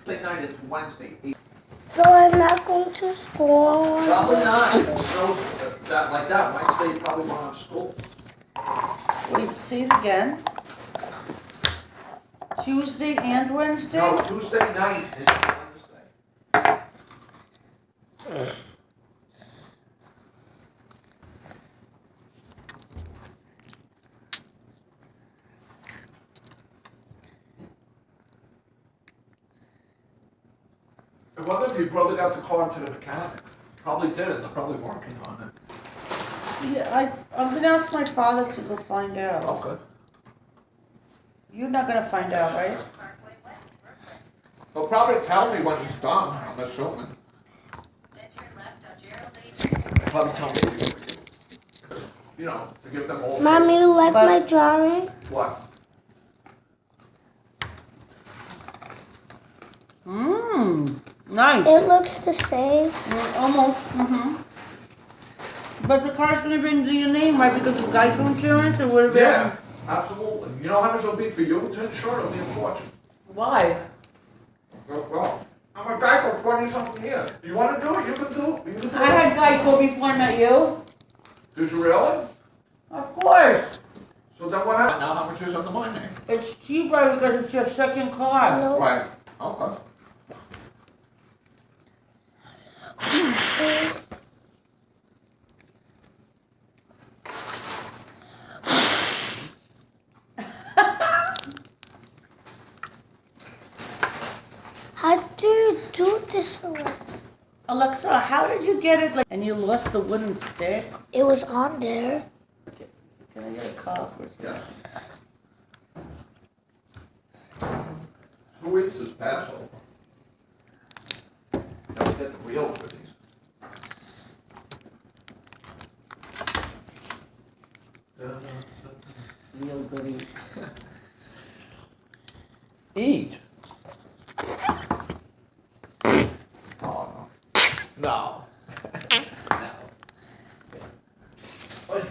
Tuesday night is Wednesday. So I'm not going to school. Probably not. It snows that like that. Wednesday you probably won't have school. Wait, say it again. Tuesday and Wednesday? No, Tuesday night is Wednesday. I wonder if your brother got the car into the mechanic. Probably did it. They're probably working on it. Yeah, I'm gonna ask my father to go find out. Okay. You're not gonna find out, right? He'll probably tell me when he's done, I'm assuming. He'll probably tell me, you know, to give them all. Mommy, you like my drawing? What? Nice. It looks the same. Almost. But the car's gonna be under your name, right? Because of Geico insurance, or whatever. Yeah, absolutely. You know how much it'll be for you to insure? It'll be a fortune. Why? Well, I'm a guy for 20-something years. You wanna do it? You can do it. You can do I had Geico before I met you. Did you really? Of course. So then what happened? Now how much is under my name? It's cheaper because it's your second car. No. Right, okay. How do you do this, Alexa? Alexa, how did you get it? And you lost the wooden stick? It was on there. Can I get a coffee? Yeah. 2 weeks is Passover. Never get the real for these. Real goody. Eat. Oh, no. No. No. What?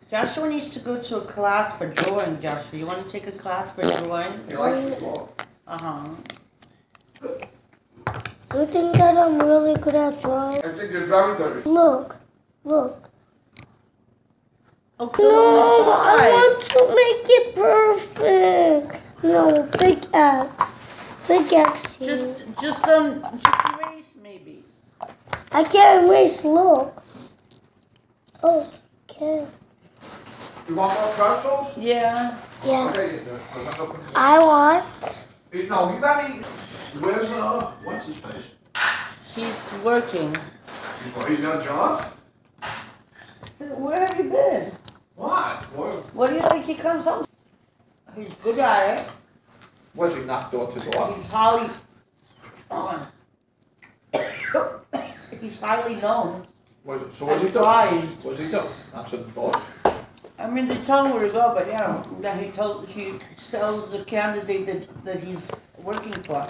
Joshua needs to go to a class for drawing, Joshua. You want to take a class for drawing? He likes to draw. Uh-huh. You think that I'm really good at drawing? I think you're very good. Look. Look. Okay. No, I want to make it perfect. No, big X. Big X here. Just erase maybe. I can't erase, look. Oh, can. You want more pretzels? Yeah. Yes. Okay, I want. no, you gotta eat. Where's, what's his face? He's working. He's got a job? Where have you been? What? What do you think he comes home? He's good at it. Was he knocked door to door? He's highly he's highly known. So what's he And doing? trying. What's he doing? Knocks at the door? I mean, they tell him where to go, but yeah, that he tells the candidate that he's working for,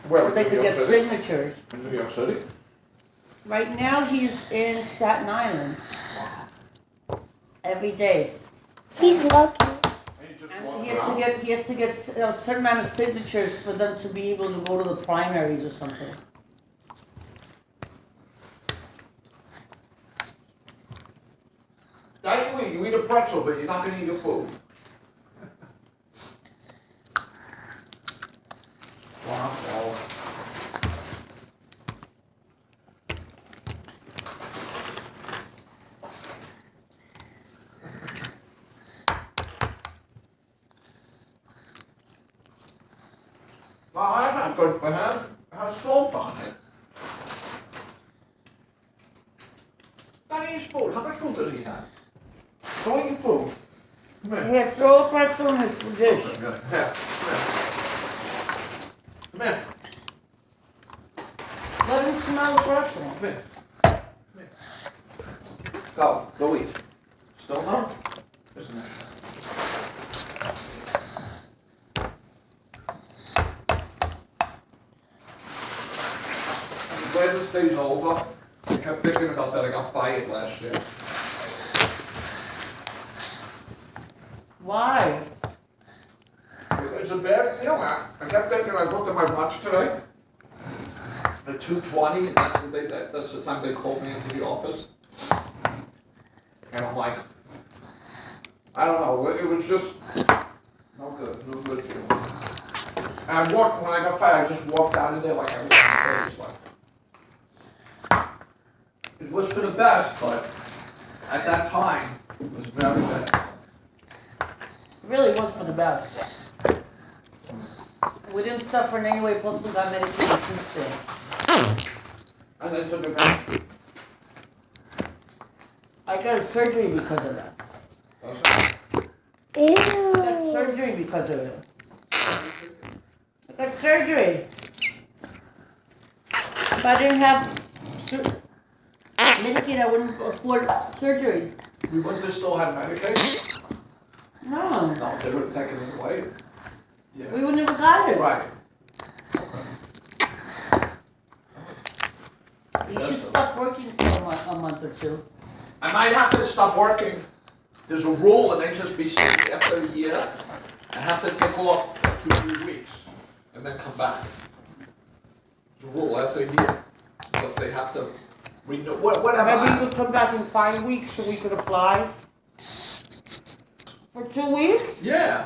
Where? so they in can New get York City? signatures. In New York City? Right now, he's in Staten Island every day. He's lucky. And he just And walks he has to around? get a certain amount of signatures for them to be able to go to the primaries or something. That you eat a pretzel, but you're not gonna eat your food. Wow. Well, that's not good for him. It has salt on it. That is food. How much food does he have? Show your food. Come here. Here, throw a pretzel in his dish. Here, here. Come here. Let him smell the pretzel. Come here. Come here. Go eat. Still no? Isn't it? I'm glad this day's over. I kept thinking about that, I got fired last year. Why? It's a bad feeling. I kept thinking, I looked at my watch today. At 2:20, and that's the time they called me into the office. And I'm like, I don't know, it was just no good feeling. And I walked, when I got fired, I just walked out of there like I was crazy, like. It was for the best, but at that time, it was very bad. It really was for the best. We didn't suffer in any way, plus we got medicated since then. And then took it back. I got a surgery because of that. Ew. I got surgery because of it. I got surgery. If I didn't have Medicaid, I wouldn't afford surgery. We wouldn't have still had Medicaid? No, No, they would have taken it away. Yeah. we would never got it. Right. You should stop working for a month or two. I might have to stop working. There's a rule in HSBC after a year, I have to take off like 2-3 weeks and then come back. There's a rule after a year, but they have to renew, whatever. Maybe you could come back in 5 weeks so we could apply. For 2 weeks? Yeah.